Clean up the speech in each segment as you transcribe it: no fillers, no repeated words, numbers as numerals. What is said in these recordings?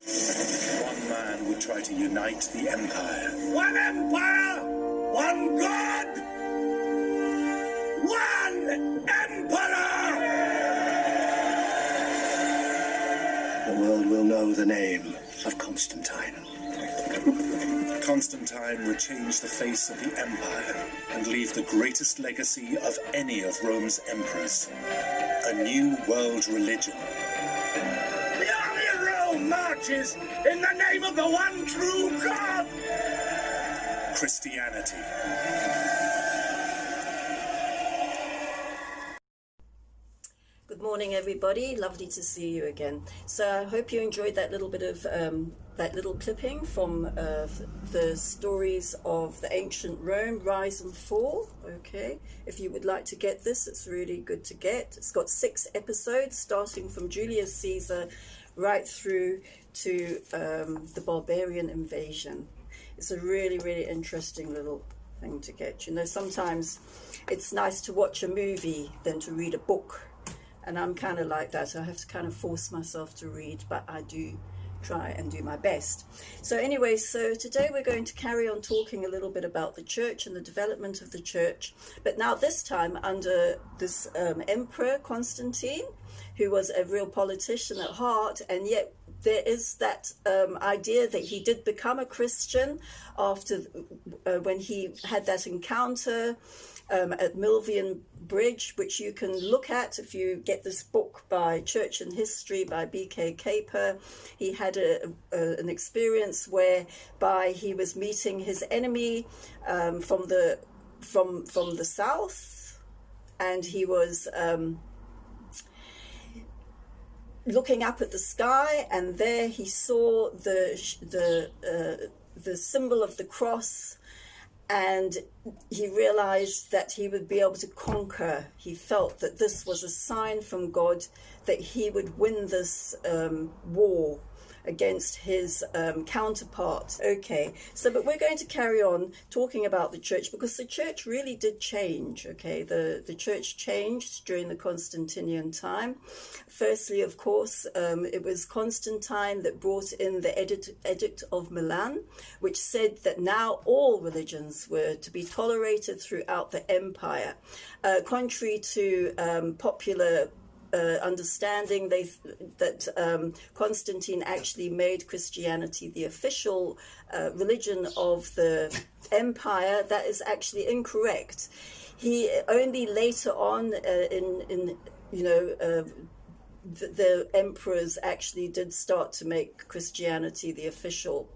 One man would try to unite the empire. One empire, one God, one emperor! The world will know the name of Constantine. Constantine would change the face of the empire and leave the greatest legacy of any of Rome's emperors. A new world religion. The army of Rome marches in the name of the one true God! Christianity. Good morning, everybody. Lovely to see you again. So I hope you enjoyed that little bit of that little clipping from the stories of the ancient Rome, rise and fall. Okay, if you would like to get this, it's really good to get. It's got 6 episodes, starting from Julius Caesar right through to the barbarian invasion. It's a really, really interesting little thing to get. You know, sometimes it's nice to watch a movie than to read a book. And I'm kind of like that. I have to kind of force myself to read, but I do try and do my best. So anyway, so today we're going to carry on talking a little bit about the church and the development of the church. But now this time under this emperor, Constantine, who was a real politician at heart, and yet there is that idea that he did become a Christian after when he had that encounter at Milvian Bridge, which you can look at if you get this book by Church and History by B.K. Caper. He had an experience whereby he was meeting his enemy from the south, and he was looking up at the sky, and there he saw the symbol of the cross. And he realized that he would be able to conquer. He felt that this was a sign from God that he would win this war against his counterpart. Okay, but we're going to carry on talking about the church, because the church really did change. Okay, the church changed during the Constantinian time. Firstly, of course, it was Constantine that brought in the Edict of Milan, which said that now all religions were to be tolerated throughout the empire. Contrary to popular understanding, that Constantine actually made Christianity the official religion of the empire. That is actually incorrect. He only later on the emperors actually did start to make Christianity the official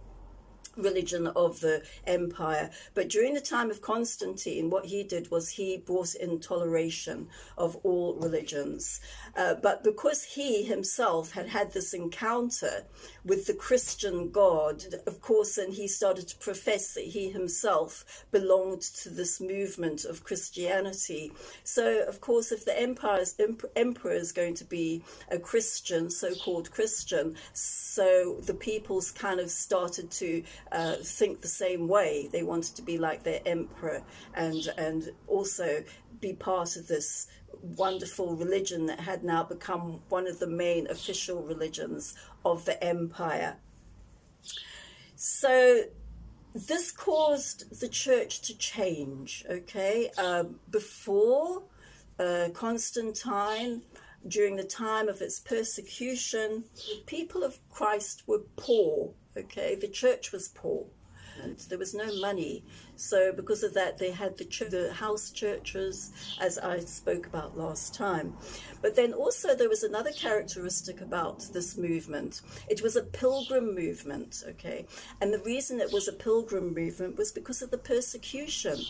religion of the empire. But during the time of Constantine, what he did was he brought in toleration of all religions. But because he himself had this encounter with the Christian God, of course, and he started to profess that he himself belonged to this movement of Christianity. So, of course, if the emperor is going to be a Christian, so-called Christian, so the peoples kind of started to think the same way. They wanted to be like their emperor and also be part of this wonderful religion that had now become one of the main official religions of the empire. So this caused the church to change. Okay, before Constantine, during the time of its persecution, the people of Christ were poor. Okay, the church was poor. And there was no money. So because of that, they had the house churches, as I spoke about last time. But then also there was another characteristic about this movement. It was a pilgrim movement, okay? And the reason it was a pilgrim movement was because of the persecution.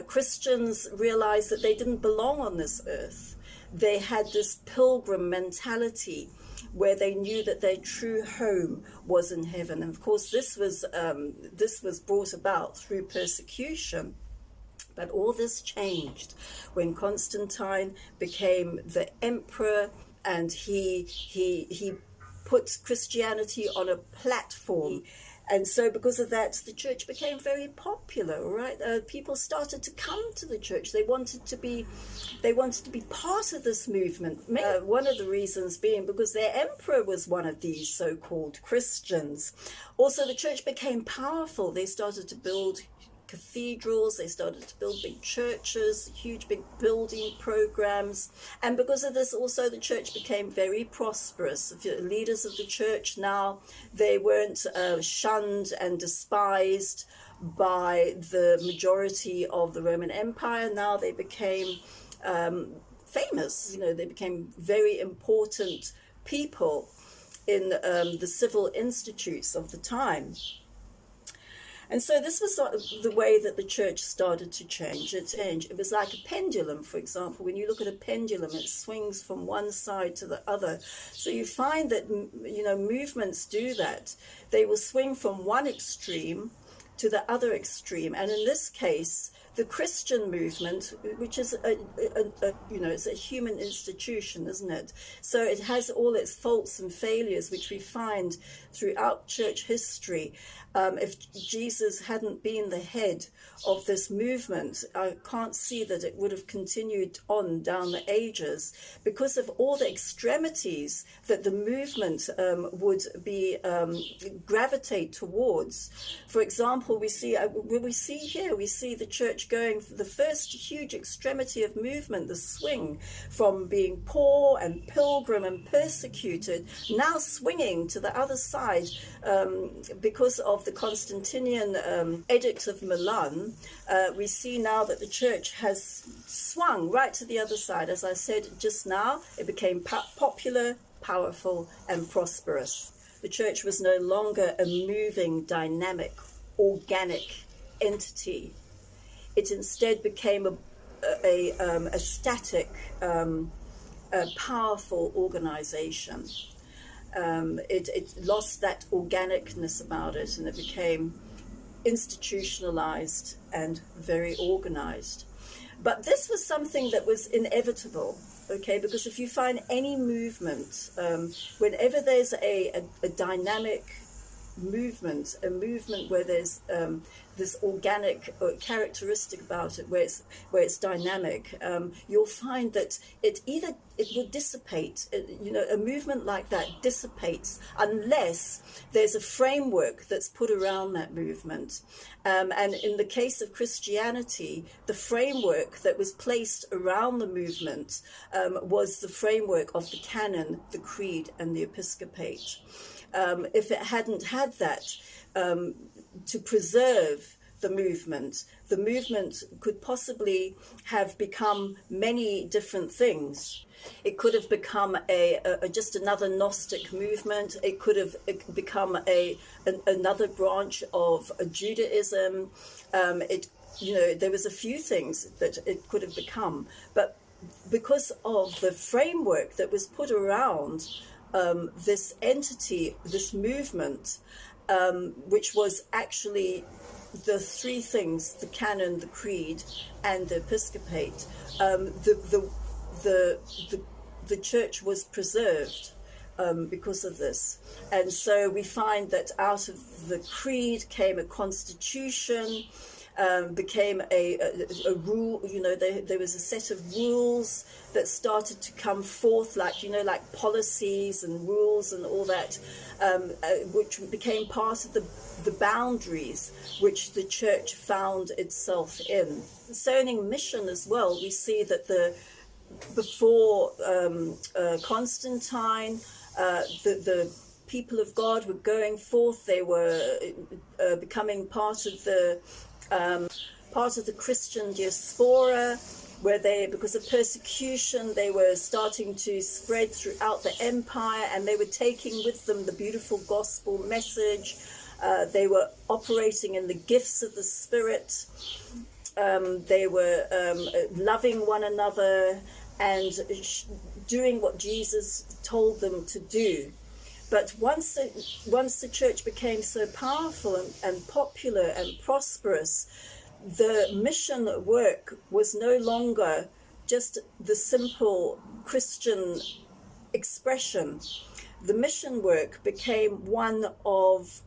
Christians realized that they didn't belong on this earth. They had this pilgrim mentality where they knew that their true home was in heaven. And of course, this was brought about through persecution. But all this changed when Constantine became the emperor, and he put Christianity on a platform And so because of that, the church became very popular, right? People started to come to the church. They wanted to be part of this movement. One of the reasons being because their emperor was one of these so-called Christians. Also, the church became powerful. They started to build cathedrals, they started to build big churches, huge big building programs, and because of this also the church became very prosperous. The leaders of the church now, they weren't shunned and despised by the majority of the Roman Empire. Now they became famous, they became very important people in the civil institutes of the time. And so this was the way that the church started to change. It was like a pendulum, for example. When you look at a pendulum, it swings from one side to the other. So you find that, movements do that. They will swing from one extreme to the other extreme. And in this case, the Christian movement, which is it's a human institution, isn't it? So it has all its faults and failures, which we find throughout church history. If Jesus hadn't been the head of this movement, I can't see that it would have continued on down the ages, because of all the extremities that the movement would be gravitate towards. For example, we see the church going for the first huge extremity of movement, the swing from being poor and pilgrim and persecuted, now swinging to the other side because of the Constantinian Edict of Milan. We see now that the church has swung right to the other side. As I said just now, it became popular, powerful, and prosperous. The church was no longer a moving, dynamic, organic entity. It instead became a static, powerful organization. It lost that organicness about it, and it became institutionalized and very organized. But this was something that was inevitable, okay? Because if you find any movement, whenever there's a dynamic movement, a movement where there's this organic characteristic about it, where it's dynamic, you'll find that it will dissipate. A movement like that dissipates unless there's a framework that's put around that movement. And in the case of Christianity, the framework that was placed around the movement was the framework of the canon, the creed, and the Episcopate. If it hadn't had that to preserve the movement could possibly have become many different things. It could have become just another Gnostic movement. It could have become another branch of Judaism. There was a few things that it could have become, but because of the framework that was put around this entity, this movement, which was actually the three things: the canon, the creed, and the Episcopate. The church was preserved because of this, and so we find that out of the creed came a constitution. Became a rule. There was a set of rules that started to come forth, like policies and rules and all that, which became part of the boundaries which the church found itself in. Concerning mission as well, we see that before Constantine, the people of God were going forth. They were becoming part of the Christian diaspora, where because of persecution, they were starting to spread throughout the empire, and they were taking with them the beautiful gospel message. They were operating in the gifts of the Spirit. They were loving one another and doing what Jesus told them to do. But once the church became so powerful and popular and prosperous, the mission work was no longer just the simple Christian expression. The mission work became one of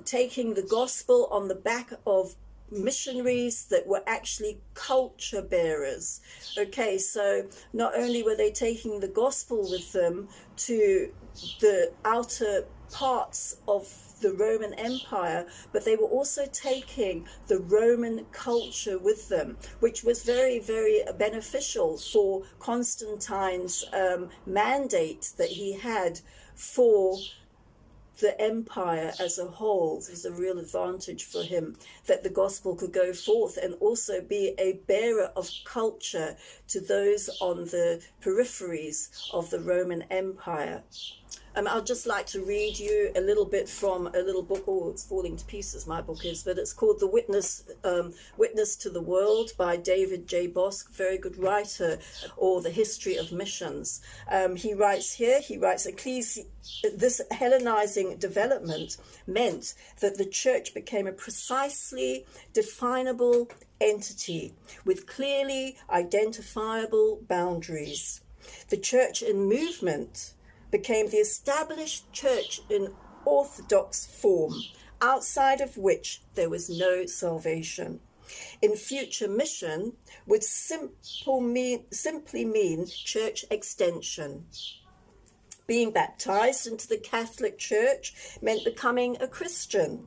taking the gospel on the back of missionaries that were actually culture bearers. Okay, so not only were they taking the gospel with them to the outer parts of the Roman Empire, but they were also taking the Roman culture with them, which was very, very beneficial for Constantine's mandate that he had for the empire as a whole. It was a real advantage for him that the gospel could go forth and also be a bearer of culture to those on the peripheries of the Roman Empire. I'd just like to read you a little bit from a little book. Oh, it's falling to pieces, my book is, but it's called The Witness to the World by David J. Bosk, very good writer, or The History of Missions. He writes, this Hellenizing development meant that the church became a precisely definable entity with clearly identifiable boundaries. The church in movement became the established church in orthodox form, outside of which there was no salvation. In future, mission would simply mean church extension. Being baptized into the Catholic Church meant becoming a Christian.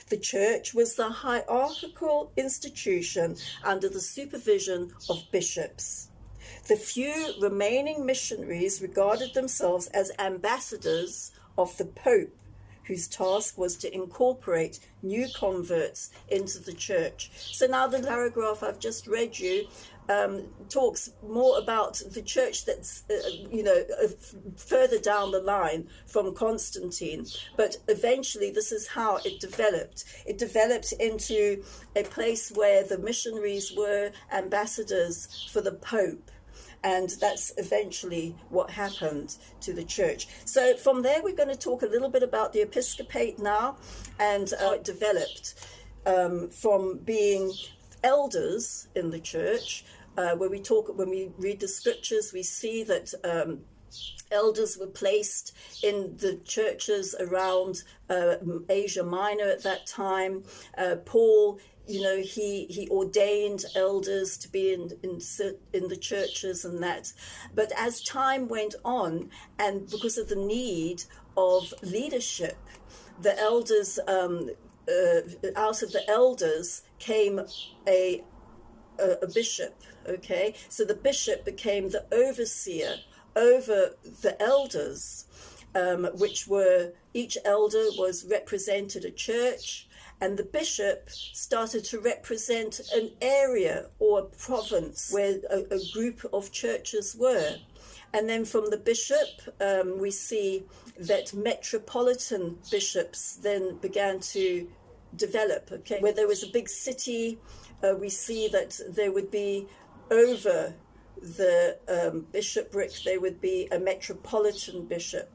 The church was the hierarchical institution under the supervision of bishops. The few remaining missionaries regarded themselves as ambassadors of the Pope, whose task was to incorporate new converts into the church. So now the paragraph I've just read you talks more about the church that's, further down the line from Constantine. But eventually this is how it developed. It developed into a place where the missionaries were ambassadors for the Pope. And that's eventually what happened to the church. So from there, we're going to talk a little bit about the Episcopate now and how it developed from being elders in the church. When we read the scriptures, we see that elders were placed in the churches around Asia Minor at that time. Paul, he ordained elders to be in the churches and that. But as time went on, and because of the need of leadership, the elders, out of the elders came a bishop. Okay, so the bishop became the overseer over the elders, which were, each elder represented a church. And the bishop started to represent an area or a province where a group of churches were. And then from the bishop, we see that metropolitan bishops then began to develop. Okay, where there was a big city, we see that there would be over the bishopric, there would be a metropolitan bishop.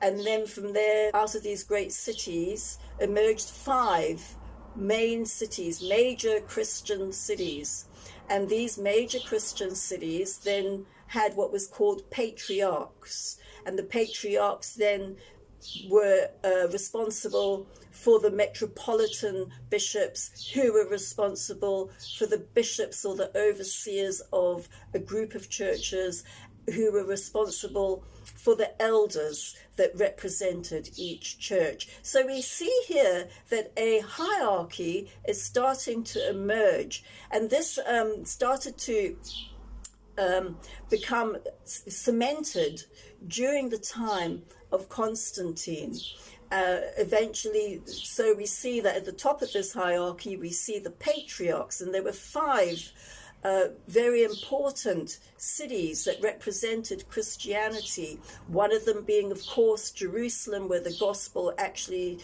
And then from there, out of these great cities, emerged 5 main cities, major Christian cities. And these major Christian cities then had what was called patriarchs. And the patriarchs then were responsible for the metropolitan bishops, who were responsible for the bishops or the overseers of a group of churches, who were responsible for the elders that represented each church. So we see here that a hierarchy is starting to emerge, and this started to become cemented during the time of Constantine. Eventually, so we see that at the top of this hierarchy, we see the patriarchs, and there were 5 very important cities that represented Christianity. One of them being, of course, Jerusalem, where the gospel actually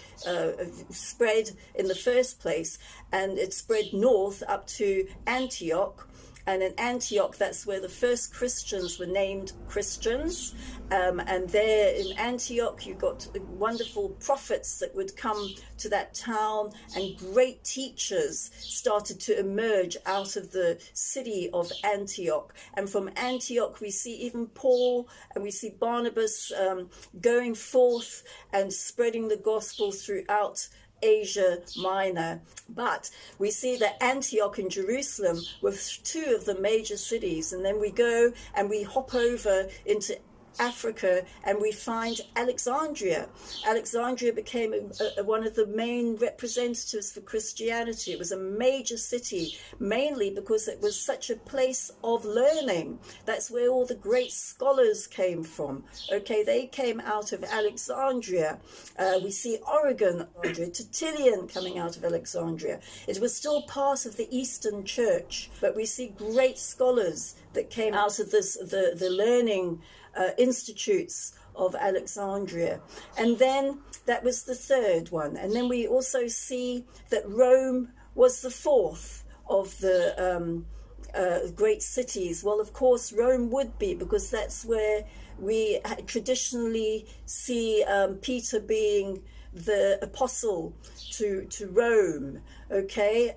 spread in the first place, and it spread north up to Antioch. And in Antioch, that's where the first Christians were named Christians. And there in Antioch, you got wonderful prophets that would come to that town, and great teachers started to emerge out of the city of Antioch. And from Antioch, we see even Paul and we see Barnabas going forth and spreading the gospel throughout Asia Minor. But we see that Antioch and Jerusalem were two of the major cities, and then we go and we hop over into Africa and we find Alexandria. Alexandria became one of the main representatives for Christianity. It was a major city, mainly because it was such a place of learning. That's where all the great scholars came from. Okay, they came out of Alexandria. We see Oregon, Tertullian coming out of Alexandria. It was still part of the Eastern Church, but we see great scholars that came out of this, the learning institutes of Alexandria. And then that was the third one. And then we also see that Rome was the fourth of the great cities. Well, of course, Rome would be, because that's where we traditionally see Peter being the apostle to Rome. Okay.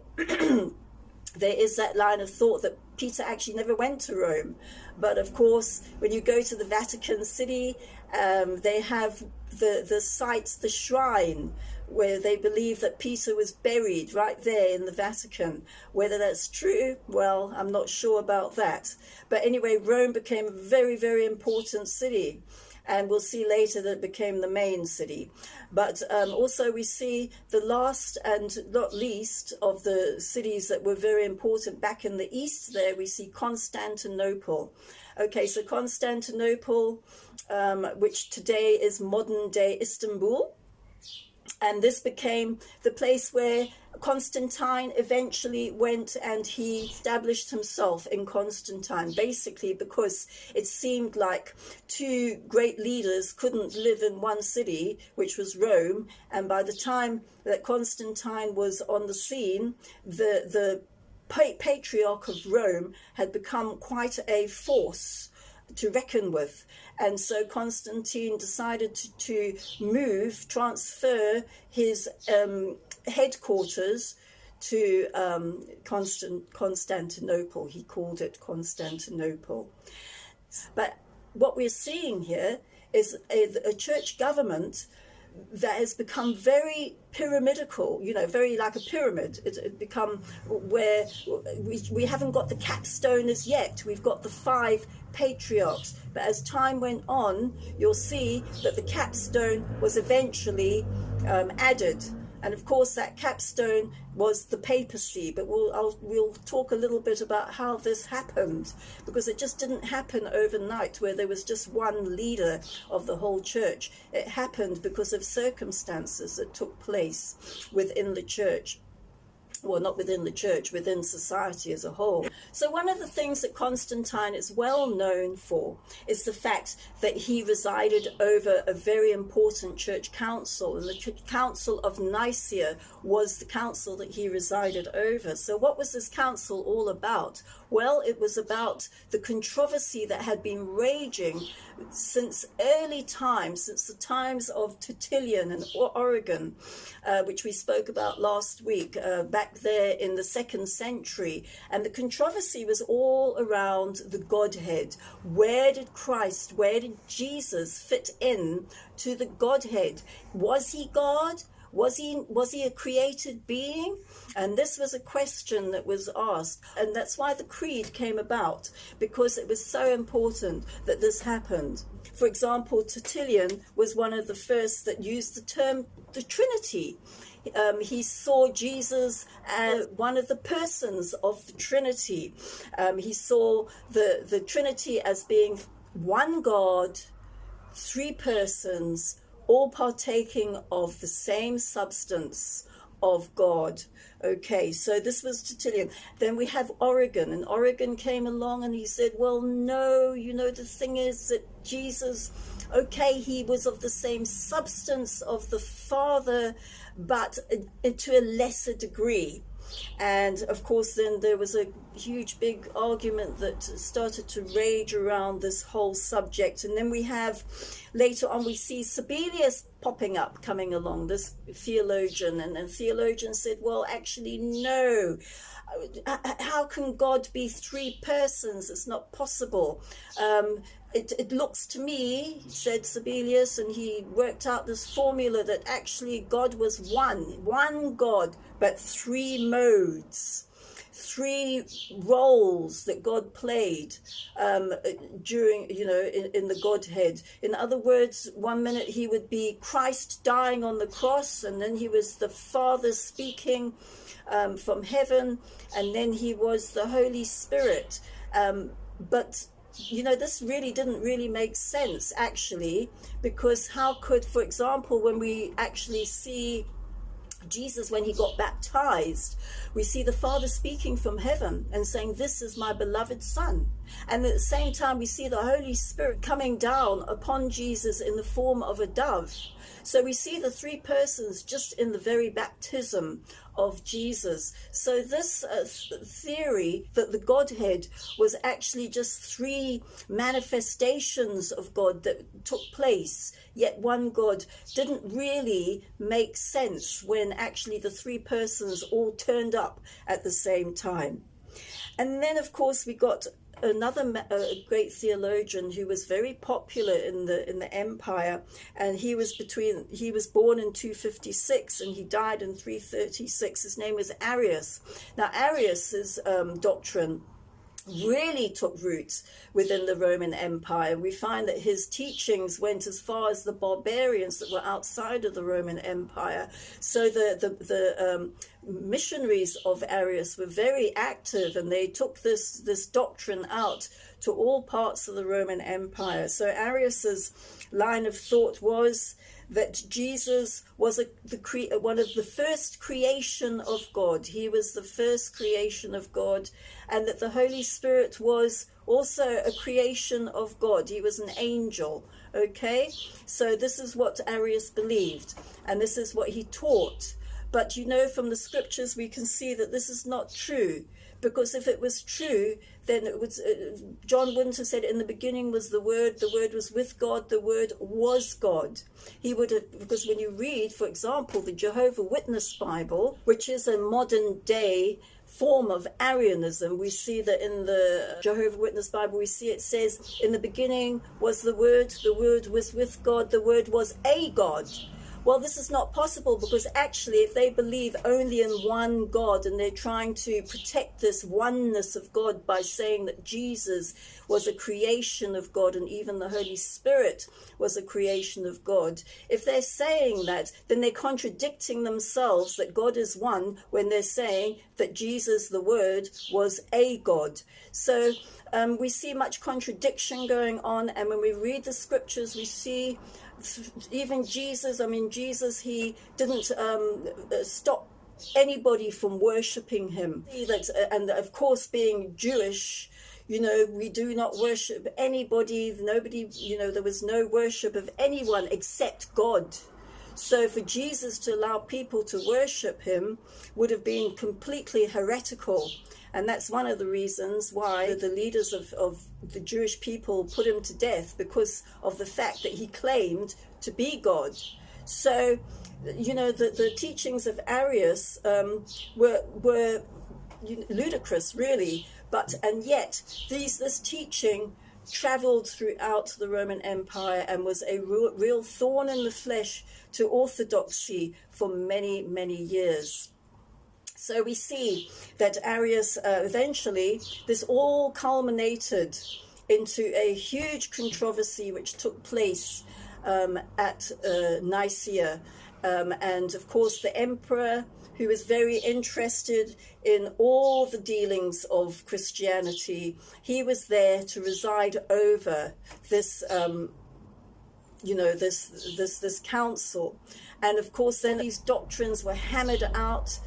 There is that line of thought that Peter actually never went to Rome. But of course, when you go to the Vatican City, they have the site, the shrine, where they believe that Peter was buried right there in the Vatican. Whether that's true, well, I'm not sure about that. But anyway, Rome became a very, very important city. And we'll see later that it became the main city. But also we see the last and not least of the cities that were very important back in the east there, we see Constantinople. Okay, so Constantinople, which today is modern day Istanbul. And this became the place where Constantine eventually went, and he established himself in Constantine, basically because it seemed like two great leaders couldn't live in one city, which was Rome. And by the time that Constantine was on the scene, the Patriarch of Rome had become quite a force to reckon with. And so Constantine decided to transfer his headquarters to Constantinople. He called it Constantinople. But what we're seeing here is a church government that has become very pyramidical, very like a pyramid. It's become where we haven't got the capstone as yet. We've got the 5 patriarchs. But as time went on, you'll see that the capstone was eventually added. And of course, that capstone was the papacy. But we'll talk a little bit about how this happened, because it just didn't happen overnight where there was just one leader of the whole church. It happened because of circumstances that took place within the church. Well, not within the church, within society as a whole. So one of the things that Constantine is well known for is the fact that he resided over a very important church council, and the Council of Nicaea was the council that he resided over. So what was this council all about? Well, it was about the controversy that had been raging since early times, since the times of Tertullian and Origen, which we spoke about last week, back there in the 2nd century. And the controversy was all around the Godhead. Where did Jesus fit in to the Godhead? Was he God? Was he a created being? And this was a question that was asked. And that's why the creed came about, because it was so important that this happened. For example, Tertullian was one of the first that used the term the Trinity. He saw Jesus as one of the persons of the Trinity. He saw the Trinity as being one God, 3 persons, all partaking of the same substance of God. Okay, so this was Tertullian. Then we have Origen, and Origen came along and he said, well, no, the thing is that Jesus, okay, he was of the same substance of the Father, but to a lesser degree. And of course, then there was a huge big argument that started to rage around this whole subject. And then we have, later on, we see Sabellius popping up, coming along, this theologian. And theologians said, well, actually, no. How can God be three persons? It's not possible. It looks to me, said Sabellius, and he worked out this formula that actually God was one God, but three modes, three roles that God played during, in the Godhead. In other words, 1 minute he would be Christ dying on the cross, and then he was the Father speaking from heaven, and then he was the Holy Spirit. But this really didn't really make sense, actually, because how could, for example, when we actually see Jesus, when he got baptized, we see the Father speaking from heaven and saying, this is my beloved Son. And at the same time, we see the Holy Spirit coming down upon Jesus in the form of a dove. So we see the three persons just in the very baptism of Jesus. So this theory that the Godhead was actually just three manifestations of God that took place, yet one God, didn't really make sense when actually the three persons all turned up at the same time. And then, of course, we got another great theologian who was very popular in the empire, and he was born in 256 and he died in 336. His name was Arius. Now, Arius's doctrine really took roots within the Roman Empire. We find that his teachings went as far as the barbarians that were outside of the Roman Empire. So the missionaries of Arius were very active, and they took this doctrine out to all parts of the Roman Empire. So Arius's line of thought was that Jesus was one of the first creation of God. He was the first creation of God, and that the Holy Spirit was also a creation of God. He was an angel, okay? So this is what Arius believed, and this is what he taught. But from the scriptures we can see that this is not true, because if it was true, then it was John wouldn't have said, in the beginning was the Word was with God, the Word was God. He would have, because when you read, for example, the Jehovah Witness Bible, which is a modern day form of Arianism, we see that in the Jehovah Witness Bible, we see it says, in the beginning was the Word was with God, the Word was a God. Well, this is not possible, because actually if they believe only in one God and they're trying to protect this oneness of God by saying that Jesus was a creation of God and even the Holy Spirit was a creation of God, if they're saying that, then they're contradicting themselves that God is one when they're saying that Jesus, the Word, was a God. So we see much contradiction going on, and when we read the scriptures, we see even Jesus, he didn't stop anybody from worshipping him. And of course, being Jewish, we do not worship anybody, nobody, there was no worship of anyone except God. So for Jesus to allow people to worship him would have been completely heretical. And that's one of the reasons why the leaders of the Jewish people put him to death, because of the fact that he claimed to be God. So, the teachings of Arius were ludicrous, really. And yet, this teaching traveled throughout the Roman Empire and was a real thorn in the flesh to orthodoxy for many, many years. So we see that Arius, eventually, this all culminated into a huge controversy which took place at Nicaea. And of course, the emperor, who was very interested in all the dealings of Christianity, he was there to reside over this, this council. And of course, then these doctrines were hammered out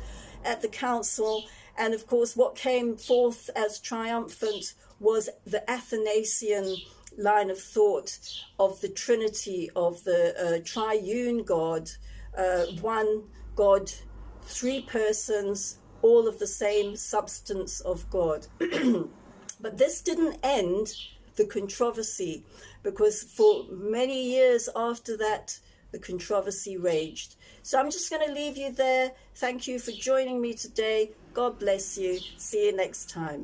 at the council, and of course what came forth as triumphant was the Athanasian line of thought of the Trinity, of the triune God, one God, three persons, all of the same substance of God. But this didn't end the controversy, because for many years after that, the controversy raged. So I'm just going to leave you there. Thank you for joining me today. God bless you. See you next time.